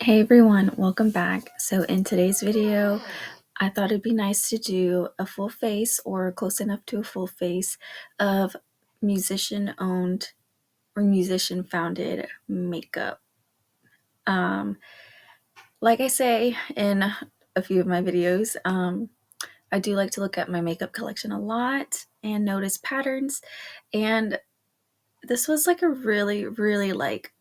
Hey everyone, welcome back. So in today's video, I thought it'd be nice to do a full face or close enough to a full face of musician owned or musician founded makeup. Like I say in a few of my videos, I do like to look at my makeup collection a lot and notice patterns. And this was like a really like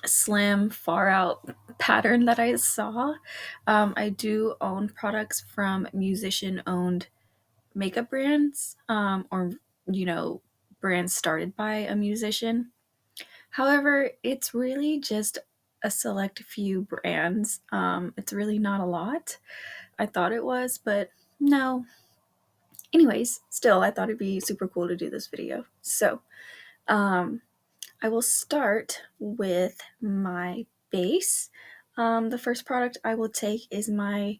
slim, far out pattern that I saw. I do own products from musician owned makeup brands, or, brands started by a musician. However, it's really just a select few brands. It's really not a lot. I thought it was, but no. Anyways, still, I thought it'd be super cool to do this video. So, um, I will start with my base. The first product I will take is my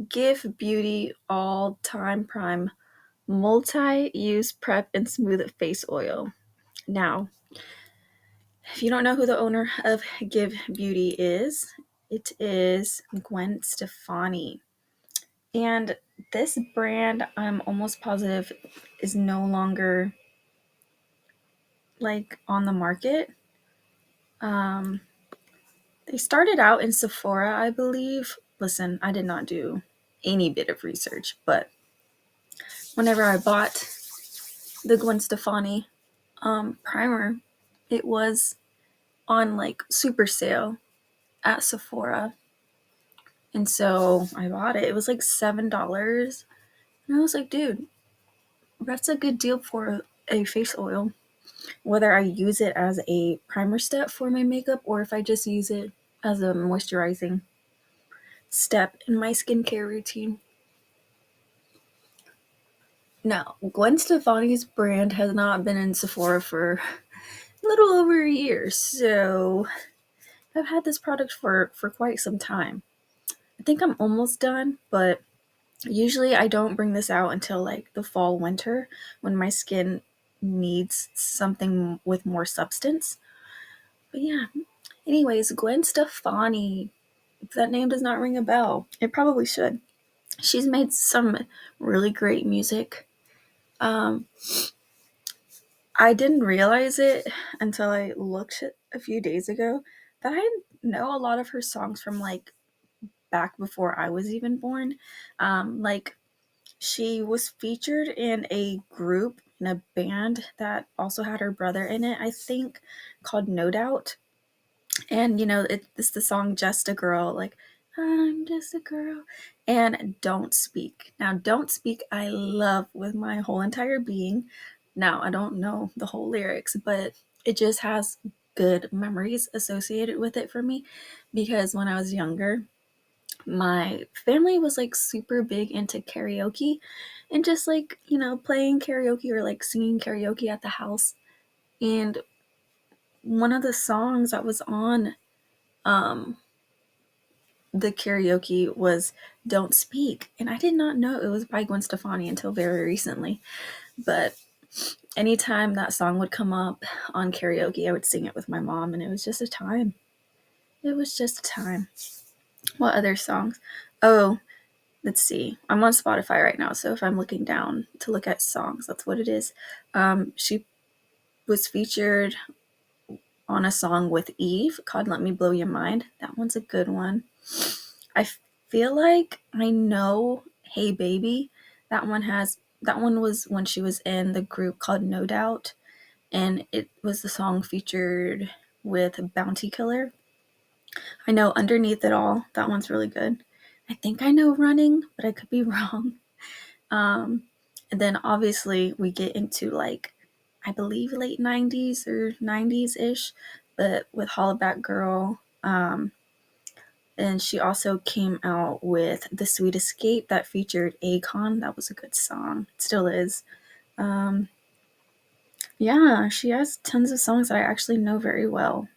GXVE Beauty All Time Prime Multi-Use Prep and Smooth Face Oil. Now, if you don't know who the owner of GXVE Beauty is, it is Gwen Stefani. And this brand, I'm almost positive, is no longer like on the market. They started out in Sephora, I believe. Listen, I did not do any bit of research, but whenever I bought the Gwen Stefani primer, it was on like super sale at Sephora. And so I bought it. It was like $7. And I was like, dude, that's a good deal for a face oil. Whether I use it as a primer step for my makeup or if I just use it as a moisturizing step in my skincare routine. Now, Gwen Stefani's brand has not been in Sephora for a little over a year, so I've had this product for quite some time. I think I'm almost done, but usually I don't bring this out until like the fall, winter, when my skin needs something with more substance. But yeah, anyways, Gwen Stefani. If that name does not ring a bell, it probably should. She's made some really great music. Um, I didn't realize it until I looked a few days ago that I know a lot of her songs from like back before I was even born. Like she was featured in a group in a band that also had her brother in it, I think, called No Doubt. And it's the song Just a Girl, like I'm just a girl, and Don't Speak. Now, Don't Speak, I love with my whole entire being. Now, I don't know the whole lyrics, but it just has good memories associated with it for me because when I was younger, my family was like super big into karaoke and just like, playing karaoke or like singing karaoke at the house. And one of the songs that was on um the karaoke was Don't Speak. And I did not know it was by Gwen Stefani until very recently. But anytime that song would come up on karaoke, I would sing it with my mom, and it was just a time. It was just a time. What other songs? Oh, let's see. I'm on Spotify right now, so if I'm looking down to look at songs, that's what it is. She was featured on a song with Eve called Let Me Blow Your Mind. That one's a good one. I feel like I know Hey Baby. That one was when she was in the group called No Doubt, and it was the song featured with Bounty Killer. I know Underneath It All. That one's really good. I think I know Running, but I could be wrong. And then obviously we get into like, I believe late 90s or 90s ish, but with Hollaback Girl. And she also came out with The Sweet Escape that featured Akon. That was a good song. It still is. Um, yeah, she has tons of songs that I actually know very well.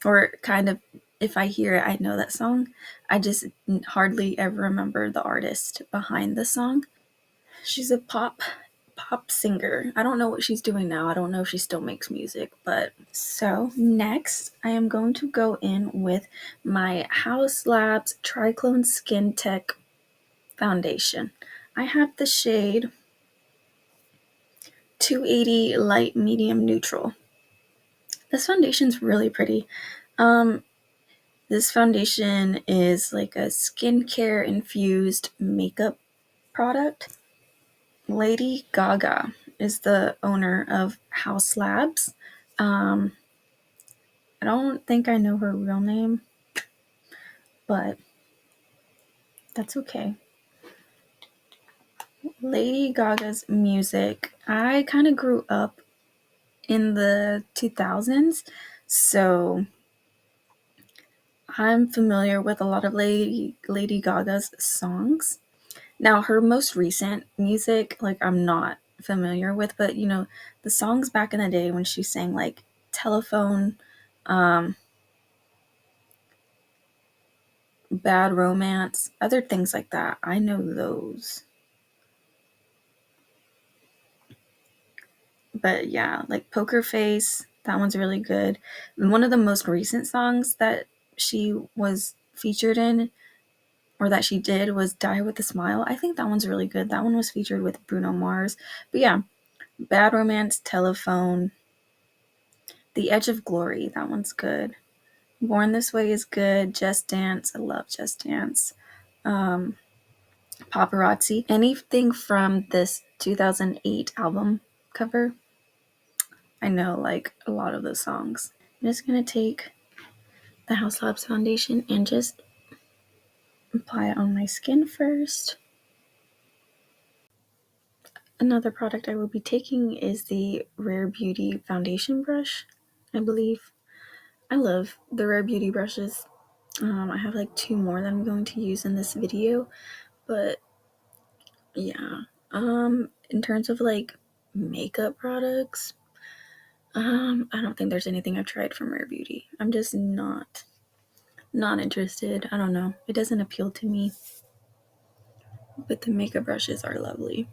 Or kind of, if I hear it, I know that song. I just hardly ever remember the artist behind the song. She's a pop singer. I don't know what she's doing now. I don't know if she still makes music, but so next I am going to go in with my Haus Labs Triclone Skin Tech foundation. I have the shade 280 Light Medium Neutral. This foundation's really pretty. This foundation is like a skincare infused makeup product. Lady Gaga is the owner of Haus Labs. I don't think I know her real name, but that's okay. Lady Gaga's music, I kind of grew up in the 2000s, so I'm familiar with a lot of Lady Gaga's songs. Now, her most recent music, like, I'm not familiar with, but the songs back in the day when she sang like Telephone, um, Bad Romance, other things like that, I know those. But yeah, like Poker Face, that one's really good. And one of the most recent songs that she was featured in, or that she did, was Die With a Smile. I think that one's really good. That one was featured with Bruno Mars. But yeah, Bad Romance, Telephone, The Edge of Glory, that one's good. Born This Way is good. Just Dance, I love Just Dance. Paparazzi. Anything from this 2008 album cover, I know like a lot of those songs. I'm just gonna take the Haus Labs foundation and just apply it on my skin first. Another product I will be taking is the Rare Beauty foundation brush, I believe. I love the Rare Beauty brushes. I have like 2 more that I'm going to use in this video, but yeah. In terms of like makeup products, I don't think there's anything I've tried from Rare Beauty. I'm just not interested. I don't know. It doesn't appeal to me. But the makeup brushes are lovely.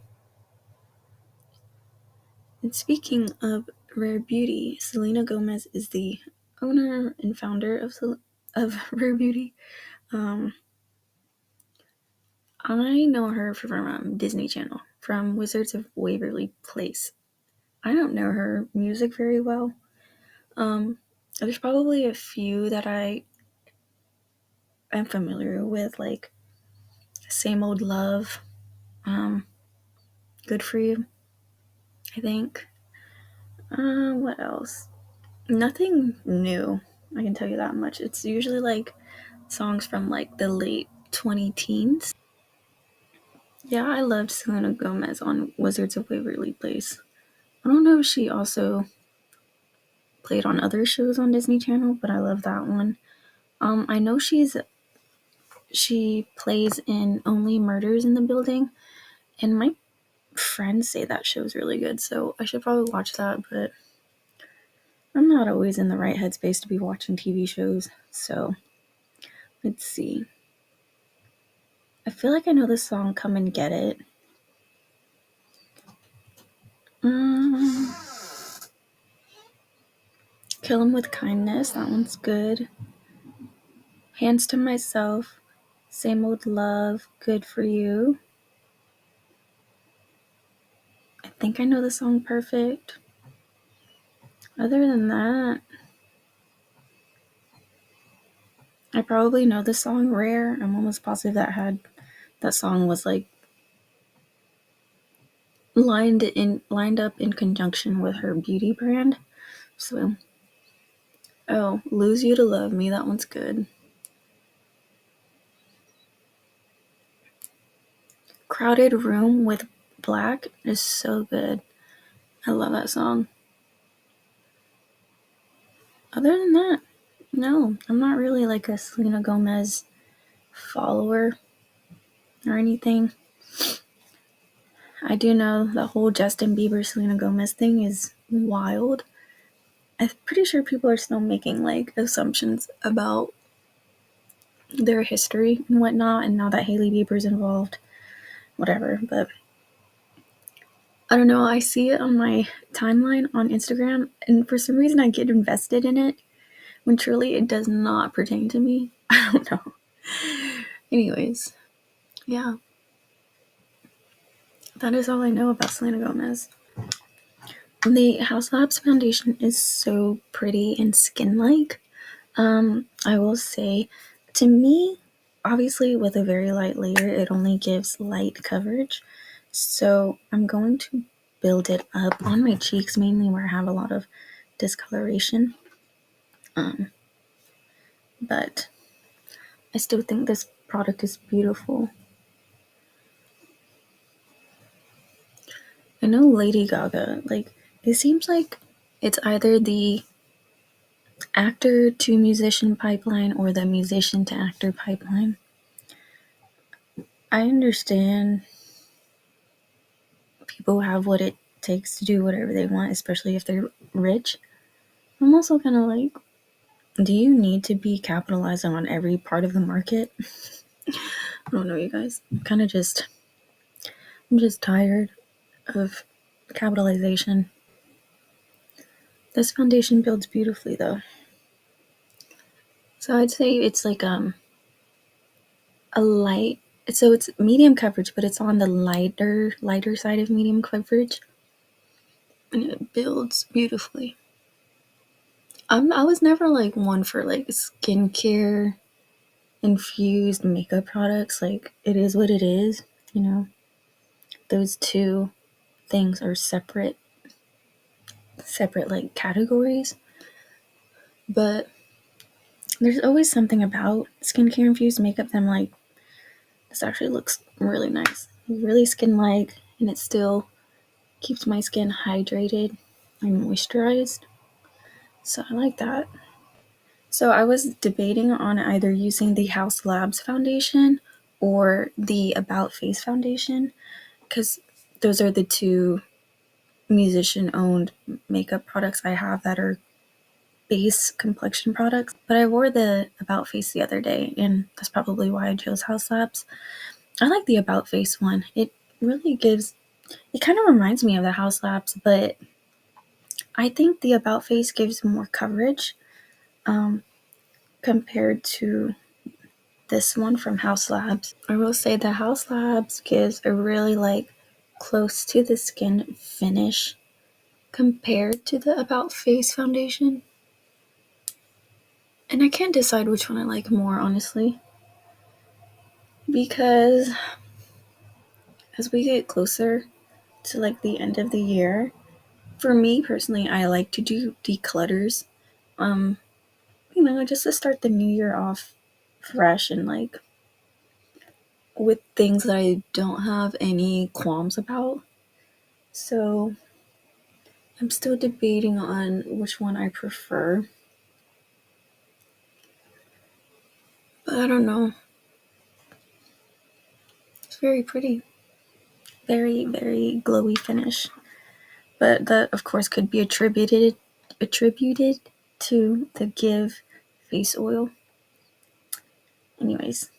And speaking of Rare Beauty, Selena Gomez is the owner and founder of Rare Beauty. I know her from Disney Channel, from Wizards of Waverly Place. I don't know her music very well. There's probably a few that I am familiar with, like Same Old Love, Good For You, I think. What else? Nothing new, I can tell you that much. It's usually like songs from like the late 20 teens. Yeah, I loved Selena Gomez on Wizards of Waverly Place. I don't know if she also played on other shows on Disney Channel, but I love that one. I know she plays in Only Murders in the Building, and my friends say that show's really good, so I should probably watch that, but I'm not always in the right headspace to be watching TV shows, so let's see. I feel like I know the song Come and Get It. Kill 'Em With Kindness, that one's good. Hands to Myself, Same Old Love, Good For You. I think I know the song Perfect. Other than that, I probably know the song Rare. I'm almost positive that song was like lined up in conjunction with her beauty brand. So, oh, Lose You to Love Me, that one's good. Crowded Room with Black is so good. I love that song. Other than that, no, I'm not really like a Selena Gomez follower or anything. I do know the whole Justin Bieber Selena Gomez thing is wild. I'm pretty sure people are still making like assumptions about their history and whatnot, and now that Hailey Bieber's involved, whatever. But I don't know, I see it on my timeline on Instagram, and for some reason I get invested in it when truly it does not pertain to me. I don't know. Anyways, yeah, that is all I know about Selena Gomez. The House Labs foundation is so pretty and skin-like. I will say, to me, obviously with a very light layer, it only gives light coverage. So I'm going to build it up on my cheeks, mainly where I have a lot of discoloration. But I still think this product is beautiful. I know Lady Gaga, like, it seems like it's either the actor to musician pipeline or the musician to actor pipeline. I understand people have what it takes to do whatever they want, especially if they're rich. I'm also kind of like, do you need to be capitalizing on every part of the market? I don't know, you guys. I'm just tired of capitalization. This foundation builds beautifully though. So I'd say it's like a light, so it's medium coverage, but it's on the lighter side of medium coverage, and it builds beautifully. I was never like one for like skincare infused makeup products. Like, it is what it is, you know. Those two things are separate like categories. But there's always something about skincare infused makeup that I'm like, this actually looks really nice, really skin like, and it still keeps my skin hydrated and moisturized. So I like that. So I was debating on either using the Haus Labs foundation or the About Face foundation, because those are the two musician owned makeup products I have that are base complexion products. But I wore the About Face the other day, and that's probably why I chose Haus Labs. I like the About Face one. It really gives, it kind of reminds me of the Haus Labs, but I think the About Face gives more coverage compared to this one from Haus Labs. I will say that Haus Labs gives a really like close to the skin finish compared to the About Face foundation. And I can't decide which one I like more, honestly, because as we get closer to like the end of the year, for me personally, I like to do declutters. Um, just to start the new year off fresh and like with things that I don't have any qualms about. So I'm still debating on which one I prefer. But I don't know. It's very pretty. Very, very glowy finish. But that of course could be attributed to the Give face oil. Anyways.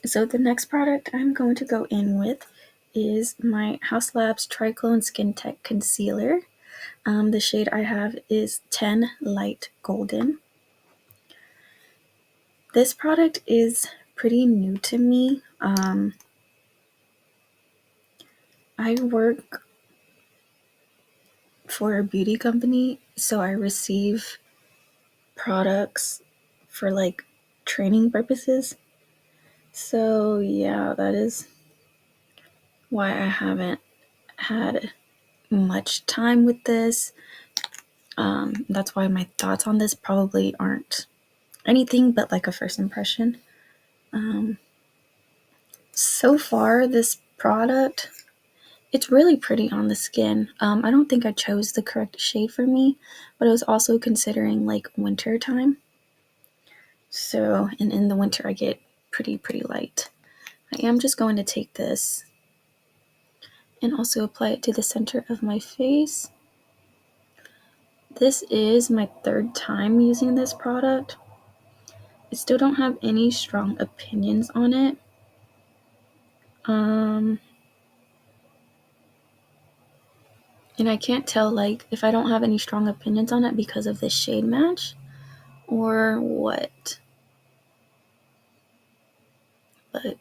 So the next product I'm going to go in with is my Haus Labs Triclone Skin Tech Concealer. The shade I have is 10 Light Golden. This product is pretty new to me. I work for a beauty company, so I receive products for like training purposes. So yeah, that is why I haven't had much time with this. That's why my thoughts on this probably aren't anything but like a first impression. So far, this product, it's really pretty on the skin. I don't think I chose the correct shade for me, but I was also considering like winter time. So, and in the winter, I get pretty light. I am just going to take this and also apply it to the center of my face. This is my third time using this product. I still don't have any strong opinions on it. And I can't tell, like, if I don't have any strong opinions on it because of the shade match or what. But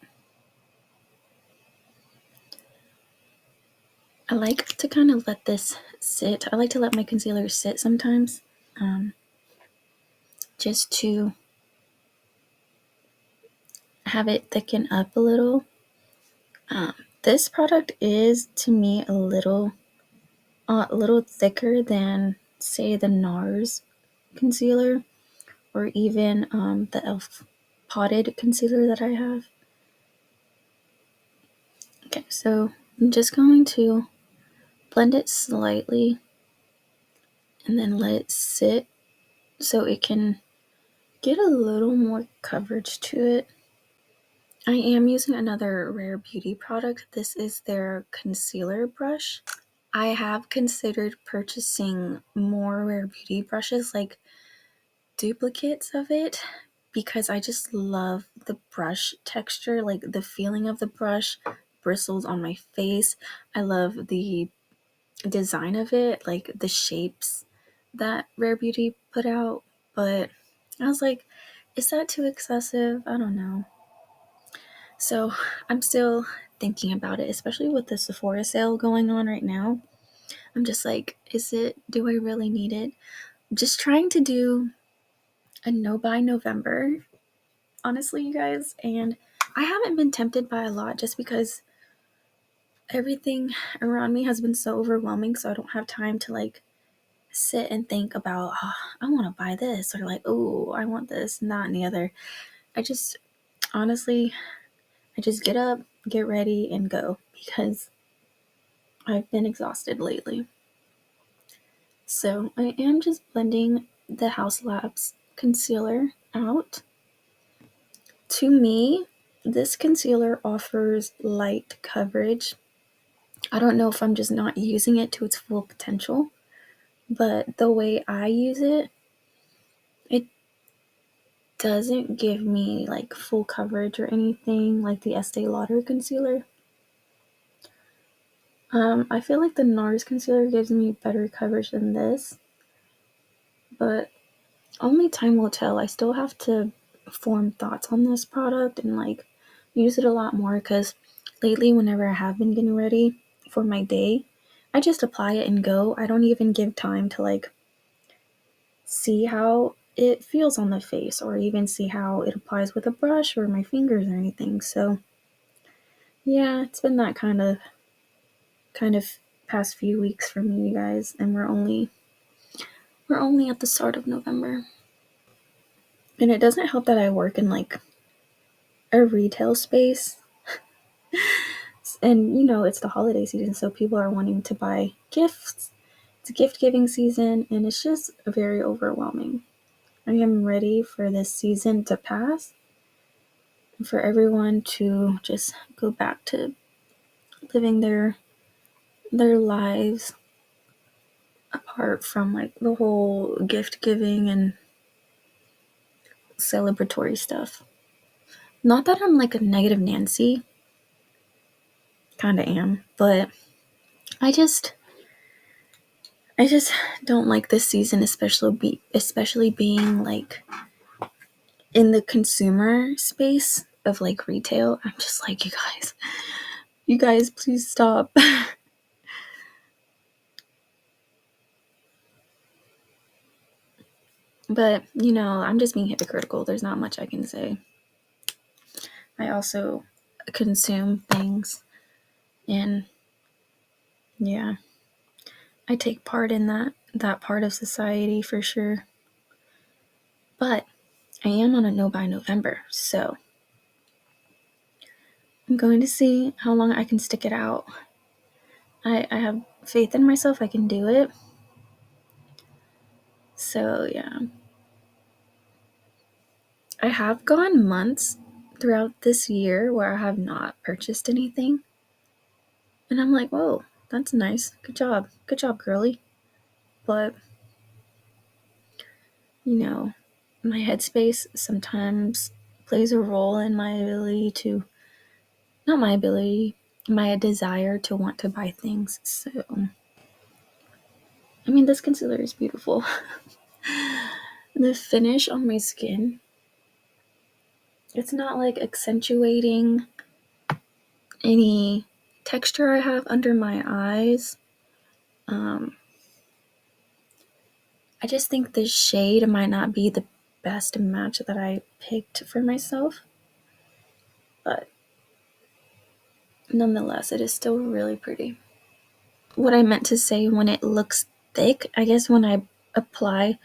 I like to kind of let this sit. I like to let my concealer sit sometimes, just to have it thicken up a little. This product is, to me, a little thicker than, say, the NARS concealer, or even the e.l.f. potted concealer that I have. Okay, so I'm just going to blend it slightly and then let it sit so it can get a little more coverage to it. I am using another Rare Beauty product. This is their concealer brush. I have considered purchasing more Rare Beauty brushes, like duplicates of it, because I just love the brush texture, like the feeling of the brush, bristles on my face. I love the design of it, like the shapes that Rare Beauty put out. But I was like, is that too excessive? I don't know. So I'm still thinking about it, especially with the Sephora sale going on right now. I'm just like, do I really need it? I'm just trying to do a no buy November, honestly, you guys. And I haven't been tempted by a lot just because everything around me has been so overwhelming. So I don't have time to like sit and think about, oh, I want to buy this, or like, oh, I want this and that and the other. I just, honestly, I just get up, get ready, and go because I've been exhausted lately. So I am just blending the Haus Labs concealer out. To me, this concealer offers light coverage. I don't know if I'm just not using it to its full potential, but the way I use it, it doesn't give me like full coverage or anything like the Estee Lauder concealer. I feel like the NARS concealer gives me better coverage than this, but only time will tell. I still have to form thoughts on this product and like use it a lot more, because lately, whenever I have been getting ready for my day, I just apply it and go. I don't even give time to like see how it feels on the face or even see how it applies with a brush or my fingers or anything. So yeah, it's been that kind of past few weeks for me, you guys, and we're only at the start of November. And it doesn't help that I work in like a retail space. And it's the holiday season, so people are wanting to buy gifts. It's a gift giving season, and it's just very overwhelming. I am ready for this season to pass and for everyone to just go back to living their lives apart from like the whole gift giving and celebratory stuff. Not that I'm like a negative Nancy, kind of am, but I just I just don't like this season, especially being like in the consumer space of like retail. I'm just like, you guys, please stop. But I'm just being hypocritical. There's not much I can say. I also consume things, and yeah, I take part in that part of society for sure. But I am on a no buy November, so I'm going to see how long I can stick it out. I have faith in myself. I can do it. So yeah, I have gone months throughout this year where I have not purchased anything, and I'm like, whoa, that's nice. Good job, girly. But you know, my headspace sometimes plays a role in my ability to, not my ability, my desire to want to buy things. So I mean, this concealer is beautiful. The finish on my skin, it's not like accentuating any texture I have under my eyes. I just think the shade might not be the best match that I picked for myself, but nonetheless, it is still really pretty. What I meant to say when it looks thick, I guess when I apply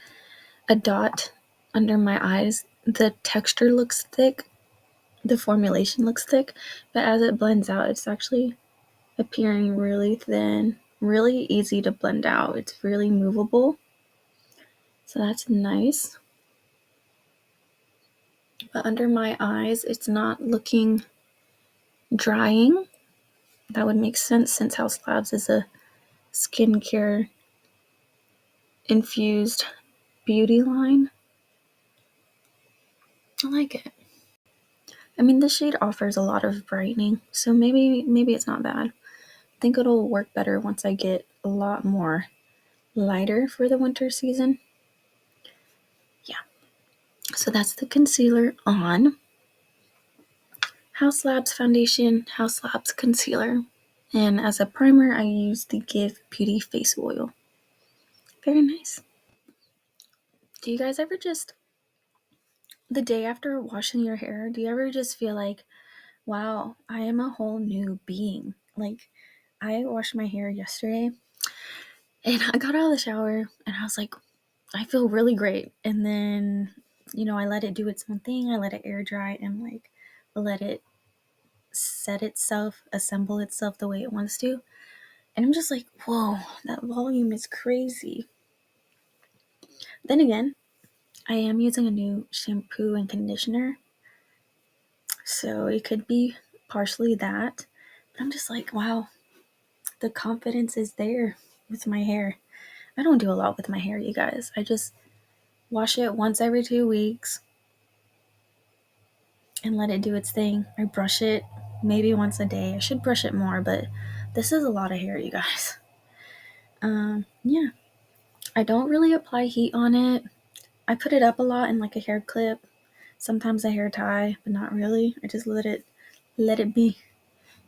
a dot under my eyes, the texture looks thick, the formulation looks thick, but as it blends out, it's actually appearing really thin, really easy to blend out. It's really movable, so that's nice. But under my eyes, it's not looking drying. That would make sense since Haus Labs is a skincare infused beauty line. I like it. I mean, this shade offers a lot of brightening, so maybe it's not bad. I think it'll work better once I get a lot more lighter for the winter season. Yeah. So that's the concealer on. Haus Labs foundation, Haus Labs concealer. And as a primer, I use the GXVE Beauty face oil. Very nice. Do you guys ever just, the day after washing your hair, do you ever just feel like, wow, I am a whole new being? Like, I washed my hair yesterday and I got out of the shower and I was like, I feel really great. And then, I let it do its own thing. I let it air dry and like let it set itself, assemble itself the way it wants to. And I'm just like, whoa, that volume is crazy. Then again, I am using a new shampoo and conditioner, so it could be partially that. But I'm just like, wow, the confidence is there with my hair. I don't do a lot with my hair, you guys. I just wash it once every 2 weeks and let it do its thing. I brush it maybe once a day. I should brush it more, but this is a lot of hair, you guys. Yeah. I don't really apply heat on it. I put it up a lot in like a hair clip, sometimes a hair tie, but not really. I just let it be.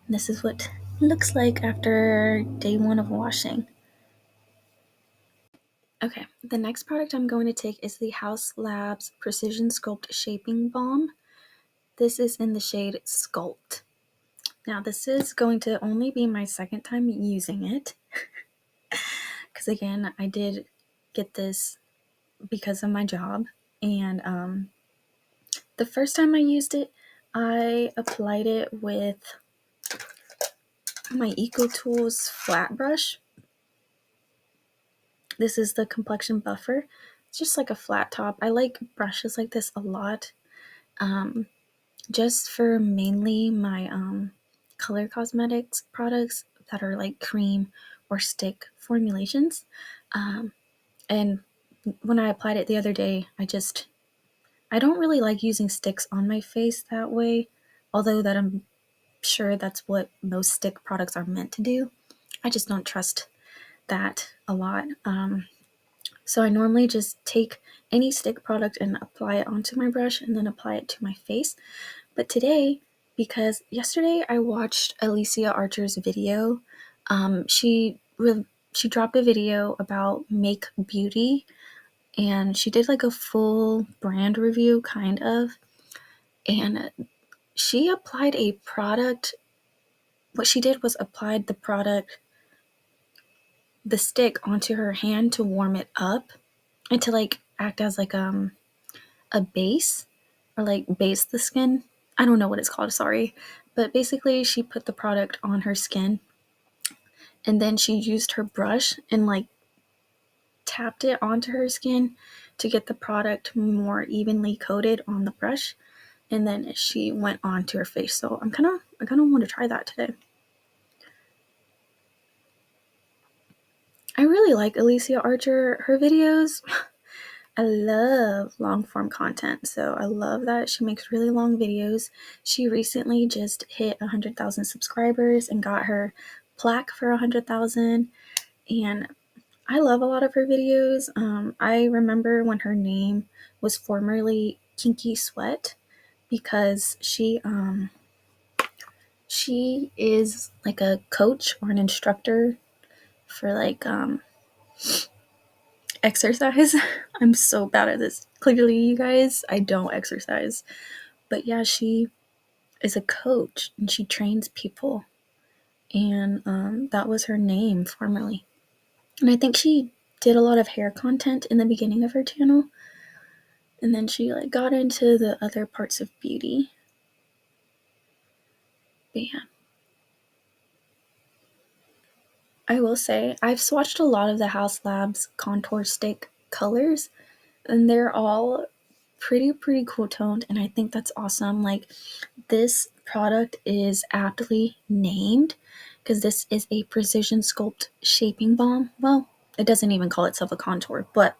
And this is what it looks like after day 1 of washing. Okay, the next product I'm going to take is the Haus Labs Precision Sculpt Shaping Balm. This is in the shade Sculpt. Now, this is going to only be my second time using it. Because again, I did get this because of my job. And the first time I used it, I applied it with my EcoTools flat brush. This is the complexion buffer. It's just like a flat top. I like brushes like this a lot. Just for mainly my color cosmetics products that are like cream or stick formulations. And when I applied it the other day, I don't really like using sticks on my face that way, although that I'm sure that's what most stick products are meant to do. I just don't trust that a lot. So I normally just take any stick product and apply it onto my brush and then apply it to my face. But today, because yesterday I watched Alicia Archer's video, she dropped a video about Make Beauty, and she did like a full brand review, kind of, and she applied a product. What she did was applied the stick onto her hand to warm it up and to like act as like a base or like base the skin. I don't know what it's called, sorry. But basically she put the product on her skin and then she used her brush and like tapped it onto her skin to get the product more evenly coated on the brush, and then she went on to her face. So I kind of want to try that today. I really like Alicia Archer, her videos. I love long form content, so I love that she makes really long videos. She recently just hit 100,000 subscribers and got her plaque for 100,000, and I love a lot of her videos. I remember when her name was formerly Kinky Sweat because she is like a coach or an instructor for like exercise. I'm so bad at this. Clearly, you guys, I don't exercise. But yeah, she is a coach and she trains people. And that was her name formerly. And I think she did a lot of hair content in the beginning of her channel. And then she like got into the other parts of beauty. But yeah. I will say I've swatched a lot of the Haus Labs contour stick colors and they're all pretty cool toned, and I think that's awesome. Like, this product is aptly named because this is a precision sculpt shaping balm. Well, it doesn't even call itself a contour, but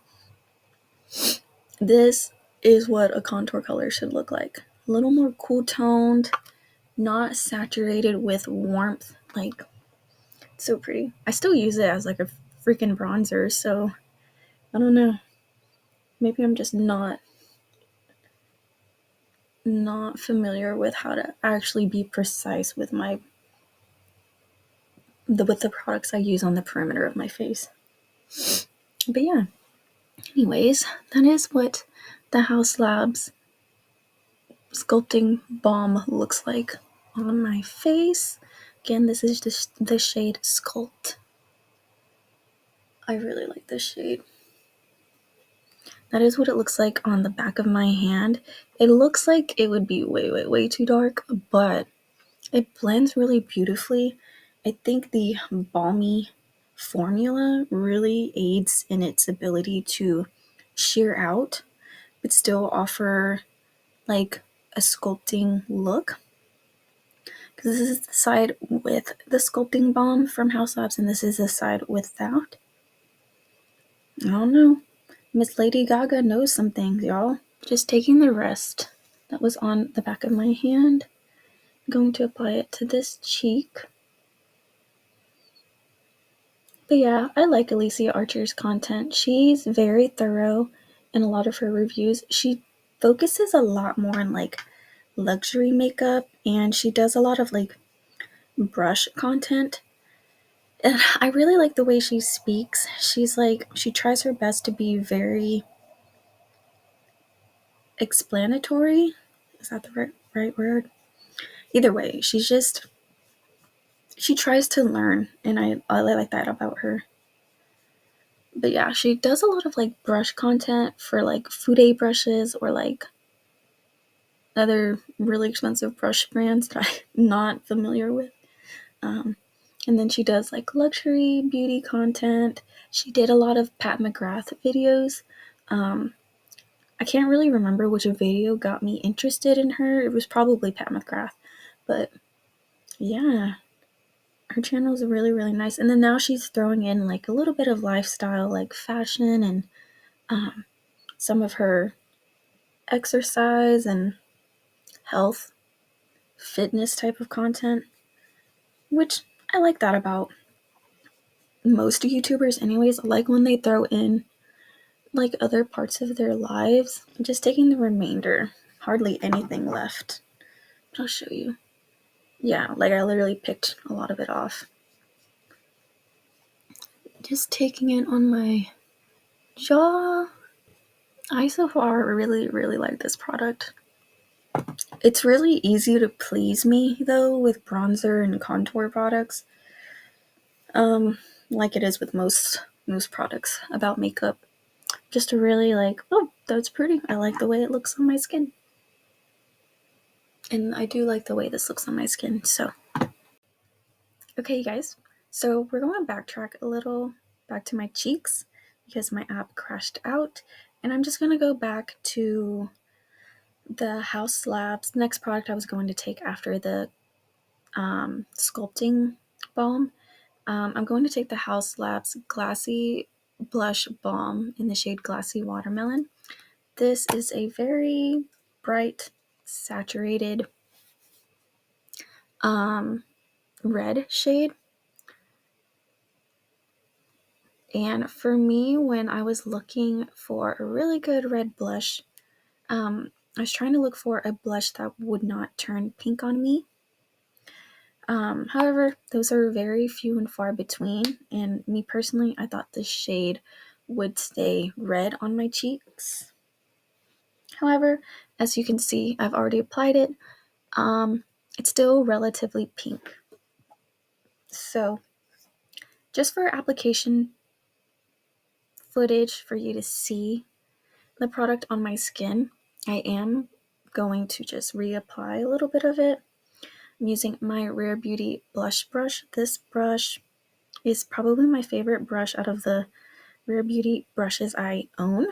this is what a contour color should look like. A little more cool toned, not saturated with warmth. Like, so pretty. I still use it as like a freaking bronzer, so I don't know. Maybe I'm just not familiar with how to actually be precise with the products I use on the perimeter of my face. But yeah, anyways, that is what the Haus Labs sculpting balm looks like on my face. Again, this is just the shade Sculpt. I really like this shade. That is what it looks like on the back of my hand. It looks like it would be way too dark, but it blends really beautifully. I think the balmy formula really aids in its ability to sheer out, but still offer like a sculpting look. Because this is the side with the sculpting balm from Haus Labs, and this is the side without. I don't know. Miss Lady Gaga knows some things, y'all. Just taking the rest that was on the back of my hand, I'm going to apply it to this cheek. But yeah, I like Alicia Archer's content. She's very thorough in a lot of her reviews. She focuses a lot more on like luxury makeup and she does a lot of like brush content. And I really like the way she speaks. She's like, she tries her best to be very explanatory. Is that the right word? Either way, she tries to learn, and I like that about her. But yeah, she does a lot of like brush content for like Fude brushes or like other really expensive brush brands that I'm not familiar with. And then she does like luxury beauty content. She did a lot of Pat McGrath videos. I can't really remember which video got me interested in her. It was probably Pat McGrath. But yeah, her channel is really nice. And then now she's throwing in like a little bit of lifestyle, like fashion and some of her exercise and health, fitness type of content, which I like that about most YouTubers anyways. I like when they throw in like other parts of their lives. I'm just taking the remainder. Hardly anything left. I'll show you. Yeah, like I literally picked a lot of it off. Just taking it on my jaw. I so far really like this product. It's really easy to please me though with bronzer and contour products. Like it is with most products about makeup. Just to really like, oh, that's pretty. I like the way it looks on my skin. And I do like the way this looks on my skin, so. Okay, you guys. So we're going to backtrack a little back to my cheeks because my app crashed out. And I'm just going to go back to the Haus Labs. The next product I was going to take after the sculpting balm. I'm going to take the Haus Labs Glassy Blush Balm in the shade Glassy Watermelon. This is a very bright, saturated red shade. And for me, when I was looking for a really good red blush, I was trying to look for a blush that would not turn pink on me. However, those are very few and far between, and me personally, I thought this shade would stay red on my cheeks. However, as you can see, I've already applied it. It's still relatively pink. So, just for application footage for you to see the product on my skin, I am going to just reapply a little bit of it. I'm using my Rare Beauty blush brush. This brush is probably my favorite brush out of the Rare Beauty brushes I own.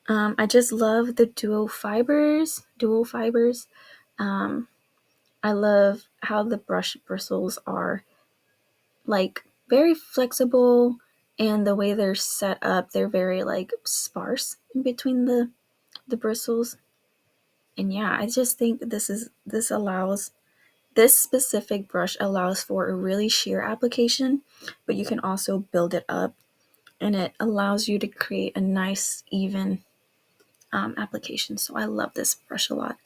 I just love the dual fibers. I love how the brush bristles are like very flexible, and the way they're set up, they're very like sparse in between the bristles. And yeah, I just think this specific brush allows for a really sheer application, but you can also build it up, and it allows you to create a nice even application. So I love this brush a lot.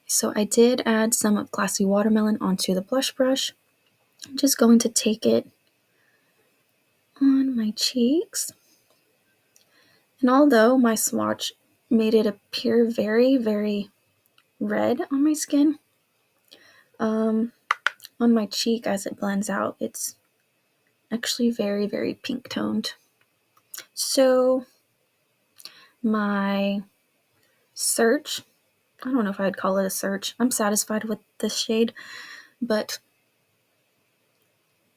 So I did add some of Glassy Watermelon onto the blush brush. I'm just going to take it on my cheeks. And although my swatch made it appear very, very red on my skin, on my cheek as it blends out, it's actually very, very pink toned. So my search, I don't know if I'd call it a search. I'm satisfied with this shade, but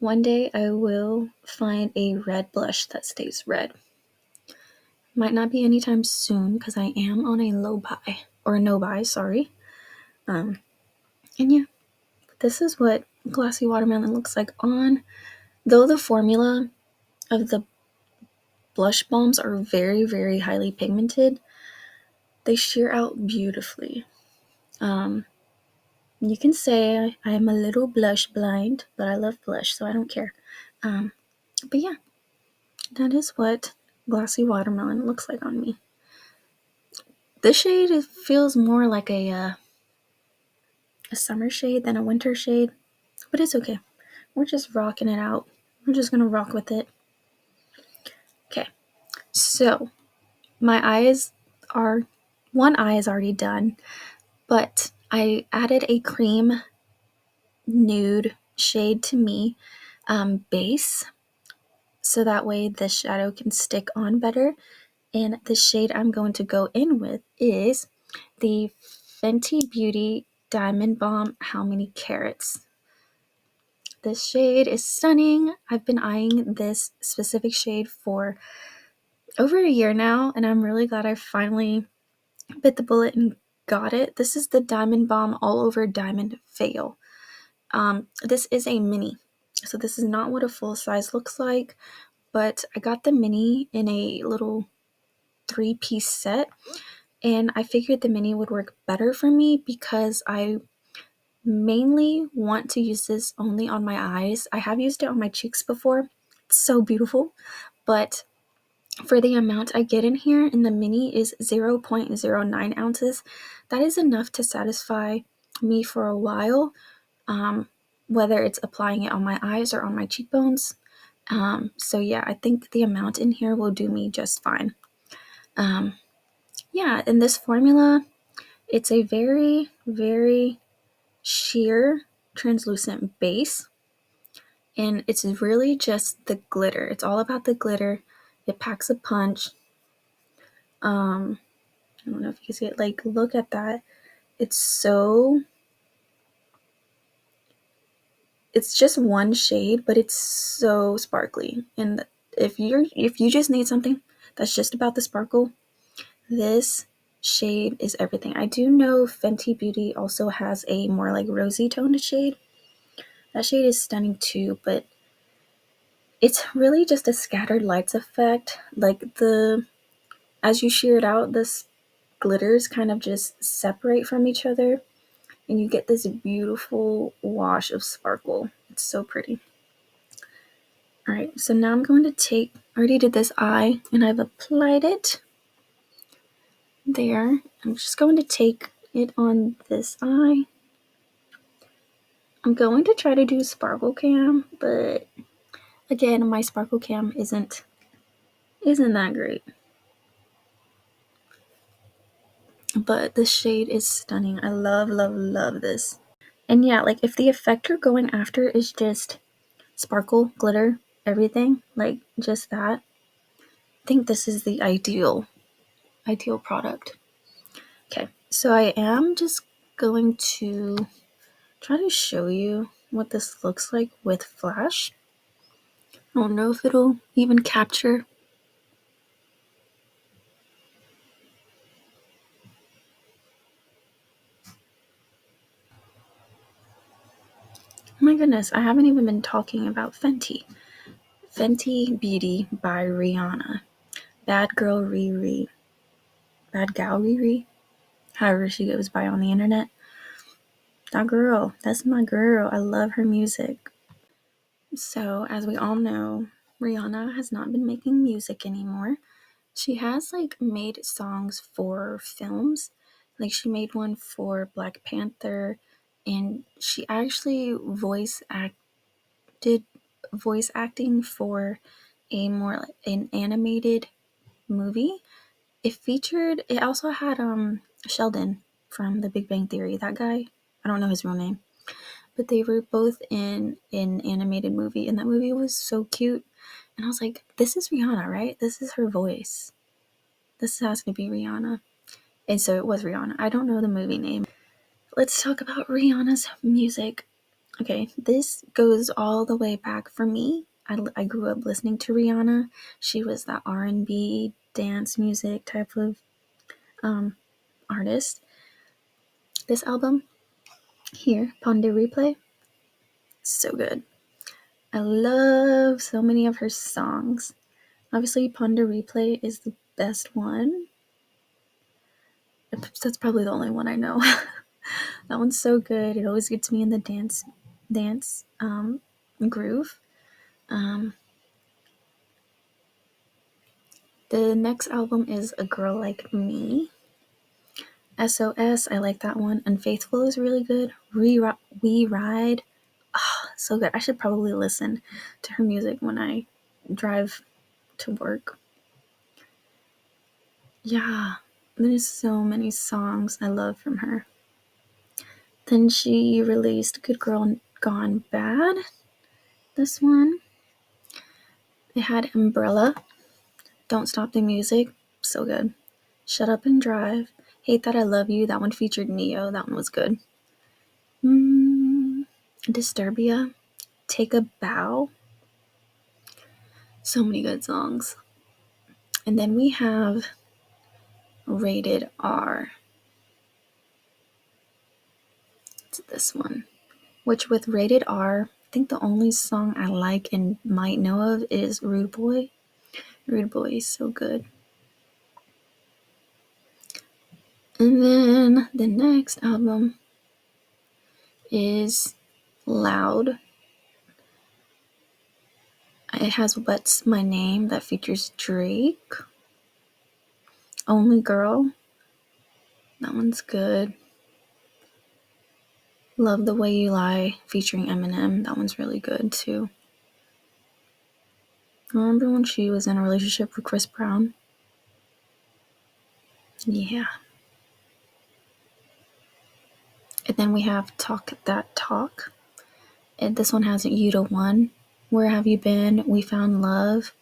one day I will find a red blush that stays red. Might not be anytime soon because I am on a low buy, or no buy, sorry. And yeah, this is what Glassy Watermelon looks like on. Though the formula of the blush balms are very, very highly pigmented, they sheer out beautifully. You can say I am a little blush blind, but I love blush, so I don't care. But yeah, that is what Glassy Watermelon looks like on me. This shade, it feels more like a summer shade than a winter shade, but it's okay. We're just rocking it out. We're just gonna rock with it. Okay, so one eye is already done, but I added a cream nude shade to me base, so that way the shadow can stick on better. And the shade I'm going to go in with is the Fenty Beauty Diamond Bomb How Many Carats. This shade is stunning. I've been eyeing this specific shade for over a year now, and I'm really glad I finally bit the bullet and got it. This is the Diamond Bomb All Over Diamond Veil. This is a mini, so this is not what a full size looks like, but I got the mini in a little 3-piece set, and I figured the mini would work better for me because I mainly want to use this only on my eyes. I have used it on my cheeks before. It's so beautiful, but for the amount I get in here, and the mini is 0.09 ounces, that is enough to satisfy me for a while, whether it's applying it on my eyes or on my cheekbones. So yeah, I think the amount in here will do me just fine. Yeah, in this formula, it's a very, very sheer translucent base, and it's really just the glitter. It's all about the glitter. It packs a punch. I don't know if you can see it. Like, look at that. It's just one shade, but it's so sparkly. And if you just need something that's just about the sparkle, this shade is everything. I do know Fenty Beauty also has a more like rosy toned shade. That shade is stunning too, but it's really just a scattered lights effect. Like as you shear it out, this glitters kind of just separate from each other, and you get this beautiful wash of sparkle. It's so pretty. Alright, so now I'm going to take, I already did this eye, and I've applied it there. I'm just going to take it on this eye. I'm going to try to do sparkle cam, but again, my sparkle cam isn't that great. But the shade is stunning. I love, love, love this. And yeah, like if the effect you're going after is just sparkle, glitter, everything, like just that, I think this is the ideal product. Okay, so I am just going to try to show you what this looks like with flash. I don't know if it'll even capture. Oh my goodness, I haven't even been talking about Fenty. Fenty Beauty by Rihanna. Bad Girl Riri. Bad Gal Riri. However she goes by on the internet. That girl. That's my girl. I love her music. So, as we all know, Rihanna has not been making music anymore. She has like made songs for films. Like she made one for Black Panther, and she actually did voice acting for an animated movie. It also had Sheldon from The Big Bang Theory, that guy. I don't know his real name. But they were both in an animated movie, and that movie was so cute. And I was like, this is Rihanna, right? This is her voice. This has to be Rihanna. And so it was Rihanna. I don't know the movie name. Let's talk about Rihanna's music. Okay, this goes all the way back for me. I grew up listening to Rihanna. She was that R&B dance music type of artist. This album here, Pon de Replay, so good. I love so many of her songs. Obviously, Pon de Replay is the best one. That's probably the only one I know. That one's so good. It always gets me in the dance groove. The next album is A Girl Like Me. SOS, I like that one. Unfaithful is really good. We Ride, so good. I should probably listen to her music when I drive to work. Yeah, there's so many songs I love from her. Then she released Good Girl Gone Bad. This one. It had Umbrella, Don't Stop the Music, so good. Shut Up and Drive, Hate That I Love You, that one featured Neo, that one was good. Disturbia, Take a Bow, so many good songs. And then we have Rated R. It's this one, which with Rated R, I think the only song I like and might know of is Rude Boy. Rude Boy is so good. And then the next album is Loud. It has What's My Name that features Drake. Only Girl. That one's good. Love the Way You Lie featuring Eminem. That one's really good too. Remember when she was in a relationship with Chris Brown? Yeah. And then we have Talk That Talk. And this one has You to One. Where Have You Been? We Found Love.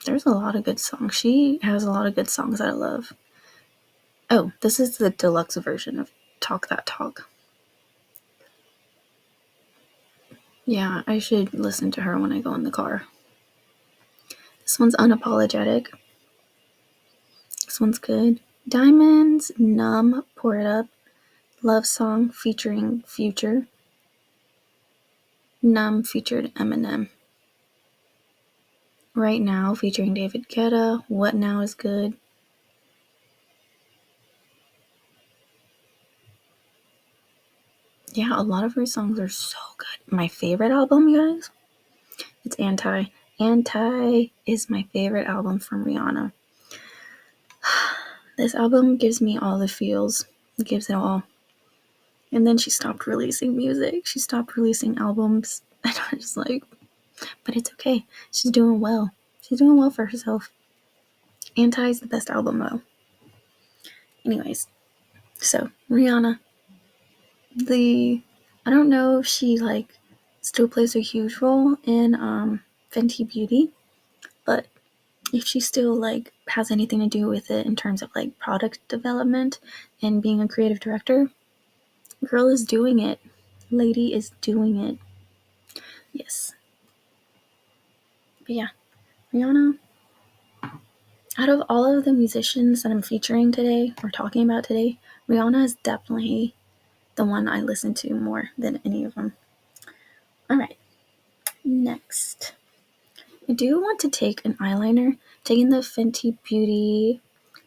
There's a lot of good songs. She has a lot of good songs that I love. Oh, this is the deluxe version of Talk That Talk. Yeah, I should listen to her when I go in the car. This one's Unapologetic. This one's good. Diamonds, Numb, Pour It Up, Love Song featuring Future. Numb featured Eminem. Right Now featuring David Guetta. What Now is good. Yeah, a lot of her songs are so good. My favorite album, you guys, it's Anti. Anti is my favorite album from Rihanna. This album gives me all the feels. It gives it all. And then she stopped releasing music. She stopped releasing albums. And I was just like, but it's okay. She's doing well. She's doing well for herself. Anti is the best album though. Anyways, so Rihanna, I don't know if she like still plays a huge role in Fenty Beauty, but if she still like has anything to do with it in terms of like product development and being a creative director, girl is doing it. Lady is doing it. Yes. But yeah, Rihanna, out of all of the musicians that I'm featuring today or talking about today, Rihanna is definitely the one I listen to more than any of them. All right, next. I do want to take an eyeliner, taking the Fenty Beauty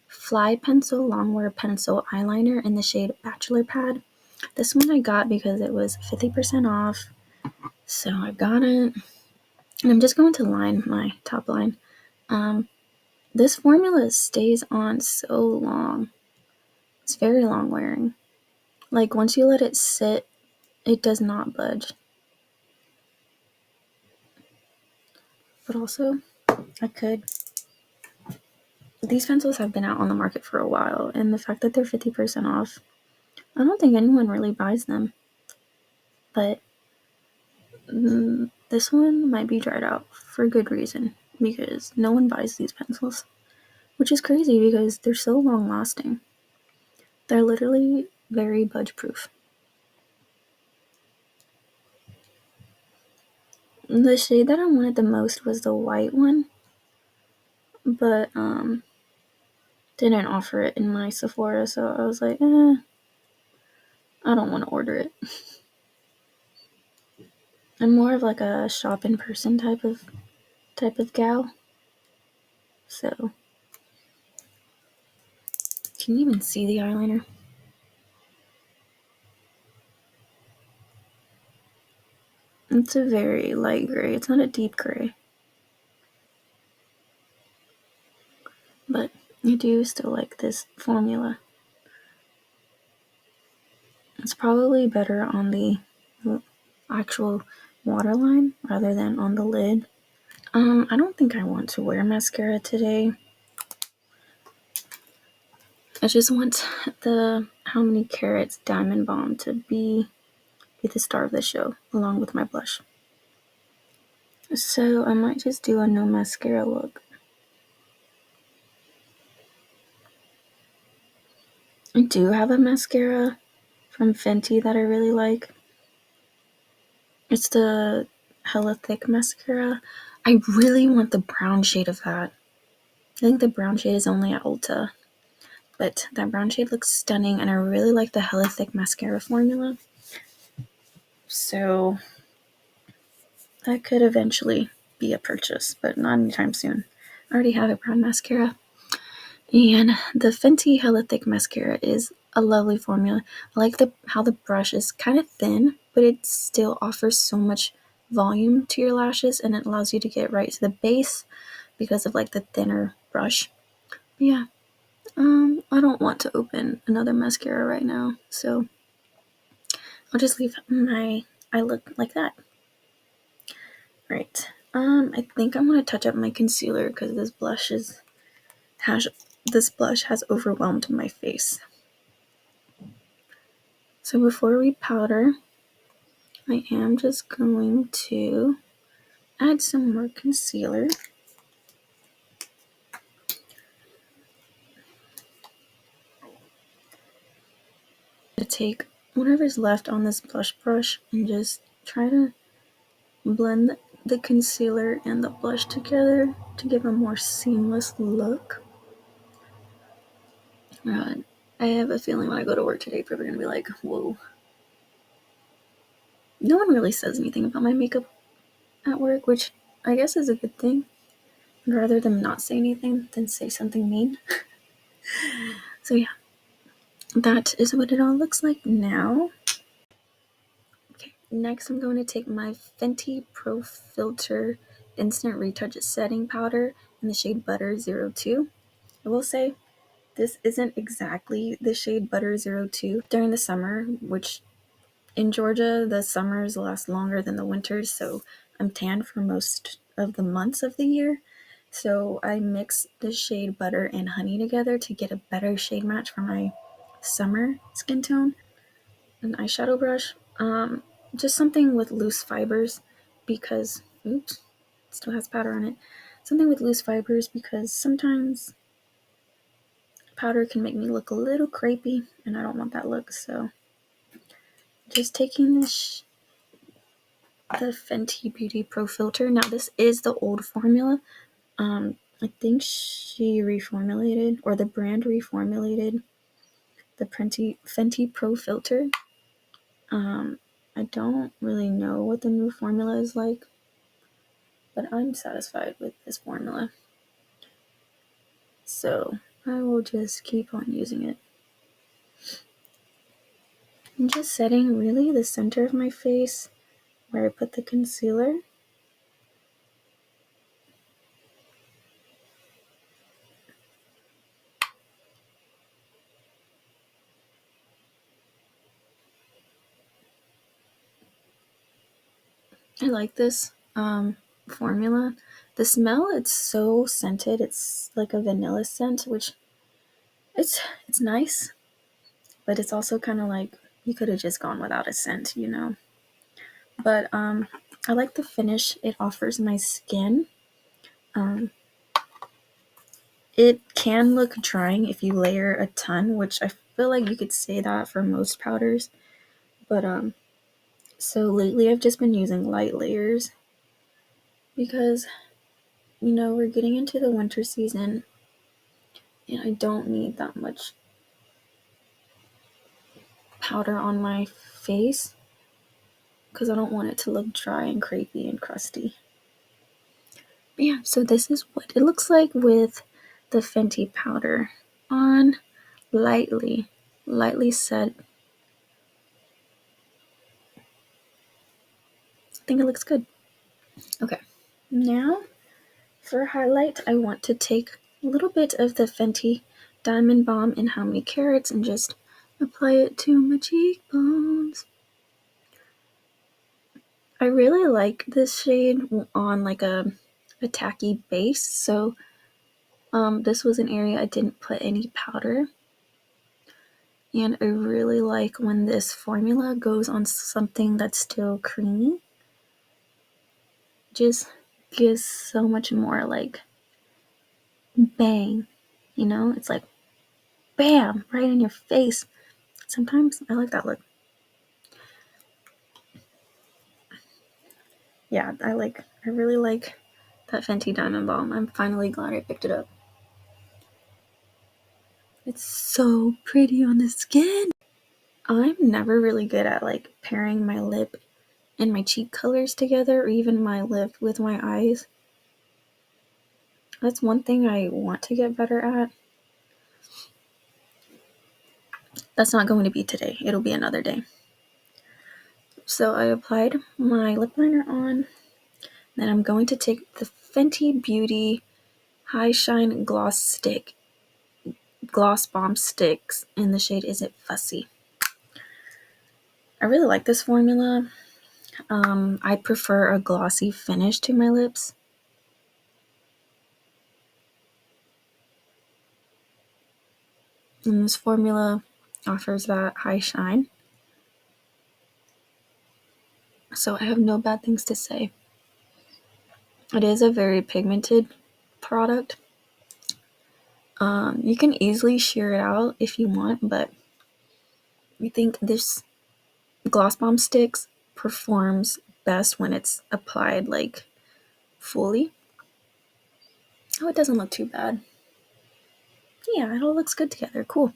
Fly Pencil Longwear Pencil Eyeliner in the shade Bachelor Pad. This one I got because it was 50% off, so I got it. And I'm just going to line my top line. This formula stays on so long. It's very long wearing. Like once you let it sit, it does not budge. But also, these pencils have been out on the market for a while, and the fact that they're 50% off, I don't think anyone really buys them. But this one might be dried out for good reason, because no one buys these pencils. Which is crazy because they're so long lasting. They're literally very budge proof. The shade that I wanted the most was the white one, but didn't offer it in my Sephora, so I was like, I don't want to order it. I'm more of like a shop in person type of gal. So, can you even see the eyeliner? It's a very light gray. It's not a deep gray. But I do still like this formula. It's probably better on the actual waterline rather than on the lid. I don't think I want to wear mascara today. I just want the How Many Carats Diamond Balm to be the star of the show, along with my blush. So I might just do a no mascara look. I do have a mascara from Fenty that I really like. It's the Hella Thick mascara. I really want the brown shade of that. I think the brown shade is only at Ulta. But that brown shade looks stunning, and I really like the Hella Thick mascara formula. So that could eventually be a purchase, but not anytime soon. I already have a brown mascara. And the Fenty Hella Thick mascara is a lovely formula. I like how the brush is kind of thin, but it still offers so much volume to your lashes, and it allows you to get right to the base because of like the thinner brush. But yeah, I don't want to open another mascara right now, so I'll just leave my eye look like that. Right. I think I'm gonna touch up my concealer because this blush has overwhelmed my face. So before we powder, I am just going to add some more concealer. To take whatever's left on this blush brush and just try to blend the concealer and the blush together to give a more seamless look. I have a feeling when I go to work today, people are going to be like, whoa. No one really says anything about my makeup at work, which I guess is a good thing. I'd rather them not say anything than say something mean. So yeah, that is what it all looks like now. Next, I'm going to take my Fenty Pro Filter Instant Retouch Setting Powder in the shade Butter 02. I will say, this isn't exactly the shade Butter 02 during the summer, which in Georgia, the summers last longer than the winters, so I'm tan for most of the months of the year. So I mix the shade Butter and Honey together to get a better shade match for my summer skin tone. An eyeshadow brush, just something with loose fibers because, oops, it still has powder on it. Something with loose fibers because sometimes powder can make me look a little crepey and I don't want that look. So just taking this the Fenty Beauty Pro Filter. Now this is the old formula. I think she reformulated, or the brand reformulated the Fenty Pro Filter. I don't really know what the new formula is like, but I'm satisfied with this formula. So I will just keep on using it. I'm just setting really the center of my face where I put the concealer. I like this formula. The smell, it's so scented. It's like a vanilla scent, which it's nice, but it's also kind of like you could have just gone without a scent, you know. But I like the finish it offers my skin. Um, it can look drying if you layer a ton, which I feel like you could say that for most powders. But so lately I've just been using light layers because we're getting into the winter season and I don't need that much powder on my face because I don't want it to look dry and crepey and crusty. But yeah, so this is what it looks like with the Fenty powder on lightly set. I think it looks good. Okay, now for highlight, I want to take a little bit of the Fenty Diamond Balm in How Many Carats and just apply it to my cheekbones. I really like this shade on like a tacky base, so this was an area I didn't put any powder. And I really like when this formula goes on something that's still creamy. Just gives so much more like bang, it's like bam, right in your face. Sometimes I like that look. Yeah, I really like that Fenty Diamond Balm. I'm finally glad I picked it up. It's so pretty on the skin. I'm never really good at like pairing my lip and my cheek colors together, or even my lip with my eyes. That's one thing I want to get better at. That's not going to be today. It'll be another day. So I applied my lip liner on. Then I'm going to take the Fenty Beauty High Shine Gloss Bomb Sticks in the shade Is It Fussy. I really like this formula. I prefer a glossy finish to my lips. And this formula offers that high shine. So I have no bad things to say. It is a very pigmented product. You can easily sheer it out if you want, but I think this Gloss Bomb Sticks performs best when it's applied like fully. Oh, it doesn't look too bad. Yeah, it all looks good together. Cool.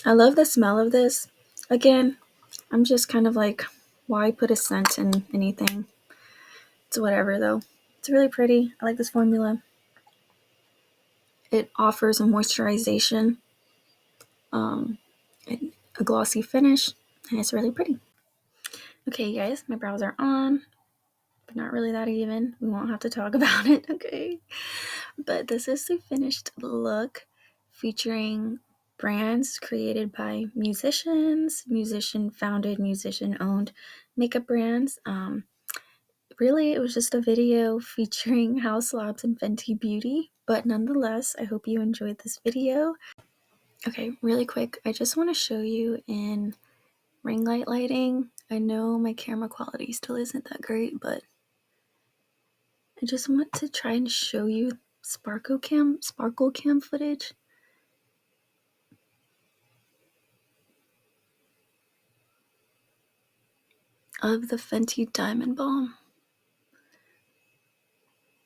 I love the smell of this. Again, I'm just kind of like, why put a scent in anything? It's whatever though. It's really pretty. I like this formula. It offers a moisturization, a glossy finish, and it's really pretty. Okay, guys, my brows are on, but not really that even. We won't have to talk about it, okay? But this is the finished look featuring brands created by musicians, musician founded, musician owned makeup brands. Really, it was just a video featuring Haus Labs and Fenty Beauty, but nonetheless, I hope you enjoyed this video. Okay, really quick, I just want to show you in ring light lighting. I know my camera quality still isn't that great, but I just want to try and show you sparkle cam footage of the Fenty Diamond Balm.